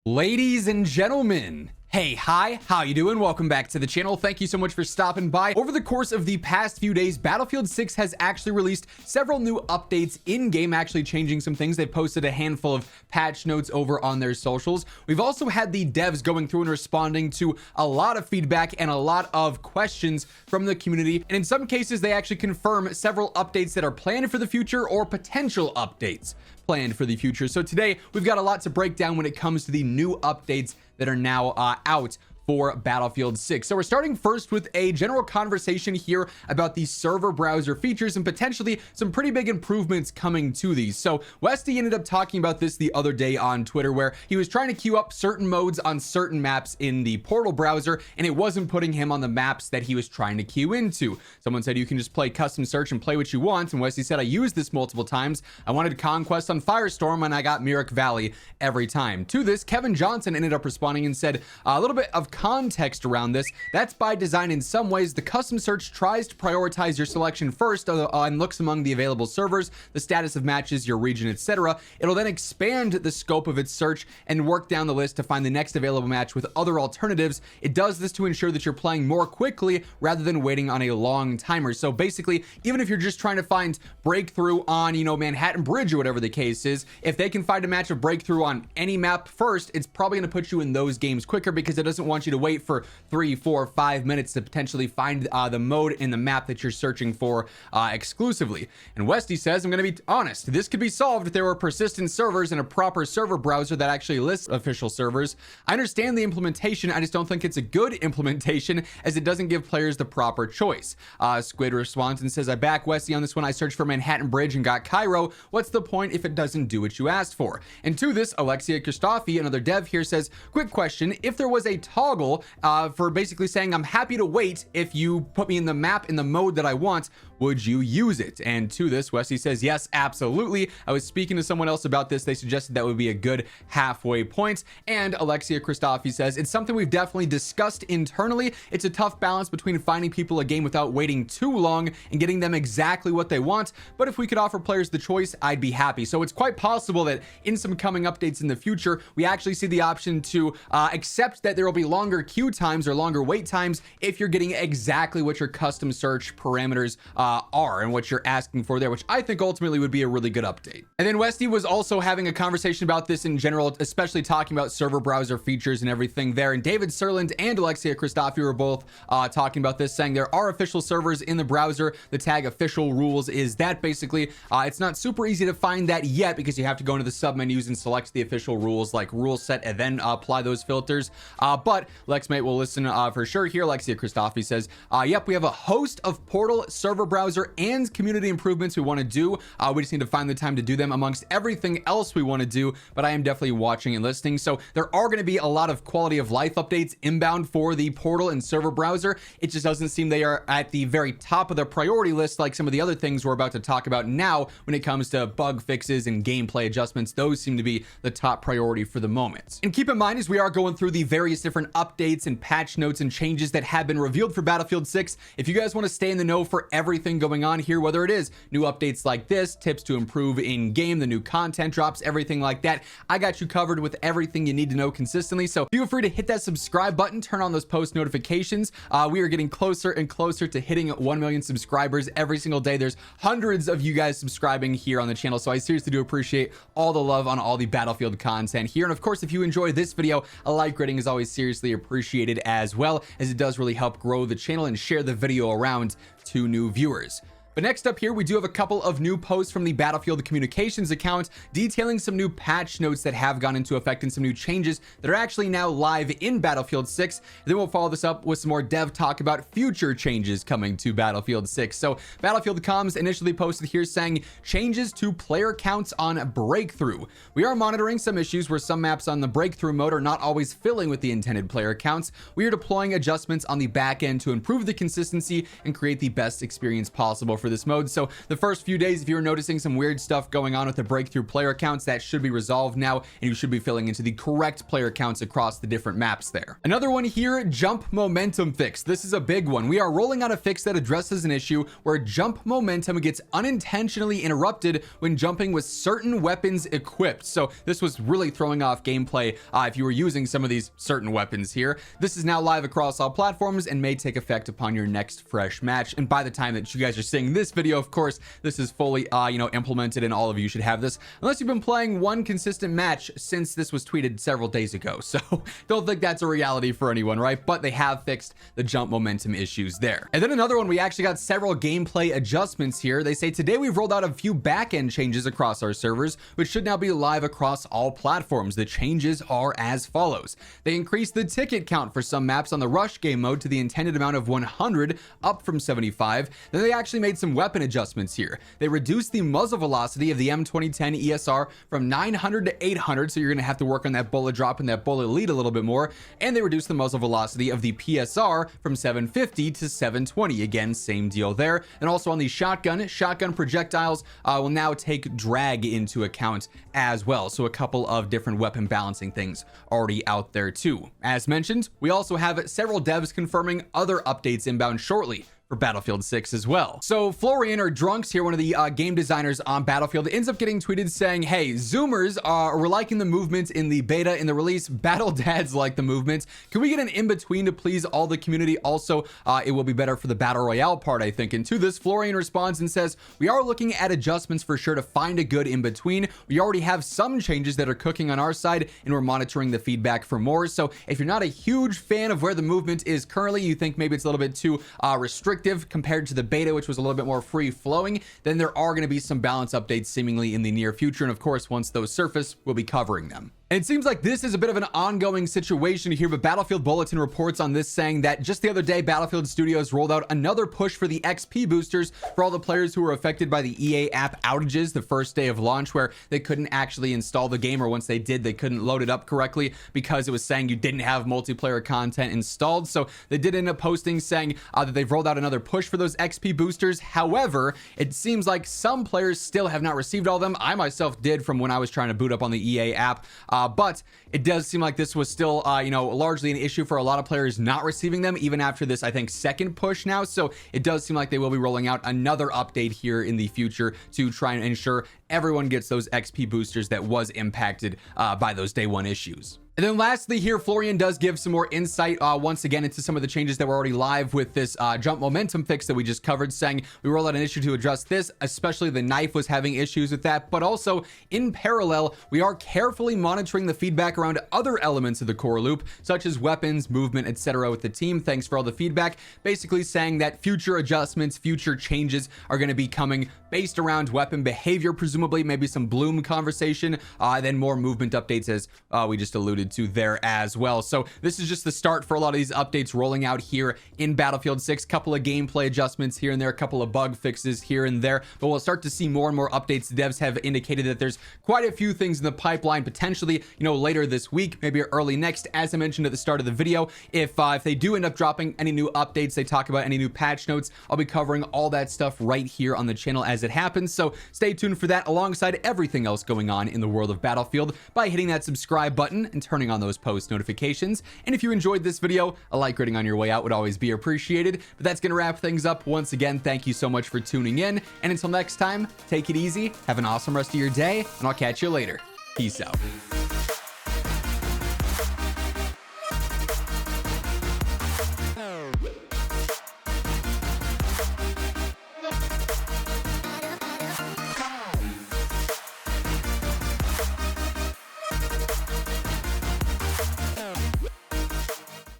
Ladies and gentlemen, hey, hi, how you doing? Welcome back to the channel. Thank you so much for stopping by. Over the course of the past few days, Battlefield 6 has actually released several new updates in-game, actually changing some things. They posted a handful of patch notes over on their socials. We've also had the devs going through and responding to a lot of feedback and a lot of questions from the community. And in some cases, they actually confirm several updates that are planned for the future or potential updates planned for the future. So today we've got a lot to break down when it comes to the new updates that are now out for Battlefield 6. So we're starting first with a general conversation here about the server browser features and potentially some pretty big improvements coming to these. So Westy ended up talking about this the other day on Twitter, where he was trying to queue up certain modes on certain maps in the Portal browser, and it wasn't putting him on the maps that he was trying to queue into. Someone said you can just play custom search and play what you want, and Westy said, I used this multiple times. I wanted Conquest on Firestorm and I got Myrick Valley every time. To this, Kevin Johnson ended up responding and said a little bit of context around this. That's by design in some ways. The custom search tries to prioritize your selection first and looks among the available servers, the status of matches, your region, etc. It'll then expand the scope of its search and work down the list to find the next available match with other alternatives. It does this to ensure that you're playing more quickly rather than waiting on a long timer. So basically, even if you're just trying to find breakthrough on, Manhattan Bridge or whatever the case is, if they can find a match of breakthrough on any map first, it's probably going to put you in those games quicker because it doesn't want you to wait for 3, 4, 5 minutes to potentially find the mode in the map that you're searching for exclusively. And Westy says, I'm going to be honest, this could be solved if there were persistent servers and a proper server browser that actually lists official servers. I understand the implementation, I just don't think it's a good implementation as it doesn't give players the proper choice. Squid responds and says, I back Westy on this one. I searched for Manhattan Bridge and got Cairo. What's the point if it doesn't do what you asked for? And to this, Alexia Christofi, another dev here, says, quick question, if there was a toggle for basically saying I'm happy to wait if you put me in the map in the mode that I want, would you use it? And to this, Wesley says, yes, absolutely. I was speaking to someone else about this. They suggested that would be a good halfway point. And Alexia Christofi says, it's something we've definitely discussed internally. It's a tough balance between finding people a game without waiting too long and getting them exactly what they want. But if we could offer players the choice, I'd be happy. So it's quite possible that in some coming updates in the future, we actually see the option to accept that there will be longer queue times or longer wait times if you're getting exactly what your custom search parameters are and what you're asking for there, which I think ultimately would be a really good update. And then Westy was also having a conversation about this in general, especially talking about server browser features and everything there. And David Serland and Alexia Christofi were both talking about this, saying there are official servers in the browser. The tag official rules is that basically it's not super easy to find that yet because you have to go into the submenus and select the official rules like rule set and then apply those filters. But LexMate will listen for sure here. Alexia Christofi says, yep, we have a host of Portal server browser and community improvements we want to do. We just need to find the time to do them amongst everything else we want to do, but I am definitely watching and listening. So there are going to be a lot of quality of life updates inbound for the Portal and server browser. It just doesn't seem they are at the very top of the priority list like some of the other things we're about to talk about now when it comes to bug fixes and gameplay adjustments. Those seem to be the top priority for the moment. And keep in mind, as we are going through the various different updates and patch notes and changes that have been revealed for Battlefield 6, if you guys want to stay in the know for everything going on here, whether it is new updates like this, tips to improve in game, the new content drops, everything like that, I got you covered with everything you need to know consistently. So feel free to hit that subscribe button, turn on those post notifications. We are getting closer and closer to hitting 1 million subscribers every single day. There's hundreds of you guys subscribing here on the channel, so I seriously do appreciate all the love on all the Battlefield content here. And of course, if you enjoy this video, a like rating is always seriously appreciated as well, as it does really help grow the channel and share the video around to new viewers. But next up here, we do have a couple of new posts from the Battlefield Communications account detailing some new patch notes that have gone into effect and some new changes that are actually now live in Battlefield 6. And then we'll follow this up with some more dev talk about future changes coming to Battlefield 6. So Battlefield Comms initially posted here saying changes to player counts on breakthrough. We are monitoring some issues where some maps on the breakthrough mode are not always filling with the intended player counts. We are deploying adjustments on the back end to improve the consistency and create the best experience possible for this mode. So the first few days, if you're noticing some weird stuff going on with the breakthrough player accounts, that should be resolved now, and you should be filling into the correct player counts across the different maps there. Another one here, jump momentum fix. This is a big one. We are rolling out a fix that addresses an issue where jump momentum gets unintentionally interrupted when jumping with certain weapons equipped. So this was really throwing off gameplay if you were using some of these certain weapons here. This is now live across all platforms and may take effect upon your next fresh match. And by the time that you guys are seeing this video, of course, this is fully implemented, and all of you should have this unless you've been playing one consistent match since this was tweeted several days ago. So don't think that's a reality for anyone, right? But they have fixed the jump momentum issues there. And then another one, we actually got several gameplay adjustments here. They say today we've rolled out a few back-end changes across our servers, which should now be live across all platforms. The changes are as follows. They increased the ticket count for some maps on the rush game mode to the intended amount of 100, up from 75. Then they actually made some weapon adjustments here. They reduced the muzzle velocity of the M2010 ESR from 900 to 800, so you're going to have to work on that bullet drop and that bullet lead a little bit more. And they reduced the muzzle velocity of the PSR from 750 to 720. Again, same deal there. And also on the shotgun projectiles will now take drag into account as well. So a couple of different weapon balancing things already out there too. As mentioned, we also have several devs confirming other updates inbound shortly for Battlefield 6 as well. So Florian, or Drunks here, one of the game designers on Battlefield, ends up getting tweeted saying, hey, Zoomers were liking the movement in the beta. In the release, Battle Dads like the movement. Can we get an in-between to please all the community? Also, it will be better for the Battle Royale part, I think. And to this, Florian responds and says, we are looking at adjustments for sure to find a good in-between. We already have some changes that are cooking on our side, and we're monitoring the feedback for more. So if you're not a huge fan of where the movement is currently, you think maybe it's a little bit too restrictive compared to the beta, which was a little bit more free flowing, then there are going to be some balance updates seemingly in the near future. And of course, once those surface, we'll be covering them. And it seems like this is a bit of an ongoing situation here, but Battlefield Bulletin reports on this, saying that just the other day, Battlefield Studios rolled out another push for the XP boosters for all the players who were affected by the EA app outages the first day of launch, where they couldn't actually install the game, or once they did, they couldn't load it up correctly because it was saying you didn't have multiplayer content installed. So they did end up posting saying that they've rolled out another push for those XP boosters. However, it seems like some players still have not received all of them. I myself did from when I was trying to boot up on the EA app. But it does seem like this was still, largely an issue for a lot of players not receiving them, even after this, I think, second push now. So it does seem like they will be rolling out another update here in the future to try and ensure everyone gets those XP boosters that was impacted by those day one issues. And then lastly here, Florian does give some more insight once again into some of the changes that were already live with this jump momentum fix that we just covered, saying we rolled out an issue to address this, especially the knife was having issues with that. But also in parallel, we are carefully monitoring the feedback around other elements of the core loop, such as weapons, movement, etc. with the team. Thanks for all the feedback. Basically saying that future adjustments, future changes are going to be coming based around weapon behavior, presumably maybe some bloom conversation, then more movement updates, as we just alluded to there as well. So this is just the start for a lot of these updates rolling out here in Battlefield 6. Couple of gameplay adjustments here and there, a couple of bug fixes here and there, but we'll start to see more and more updates. The devs have indicated that there's quite a few things in the pipeline, potentially, later this week, maybe early next. As I mentioned at the start of the video, if they do end up dropping any new updates, they talk about any new patch notes, I'll be covering all that stuff right here on the channel as it happens. So stay tuned for that, alongside everything else going on in the world of Battlefield, by hitting that subscribe button and turning on those post notifications. And if you enjoyed this video, a like rating on your way out would always be appreciated. But that's going to wrap things up. Once again, thank you so much for tuning in, and until next time, take it easy, have an awesome rest of your day, and I'll catch you later. Peace out.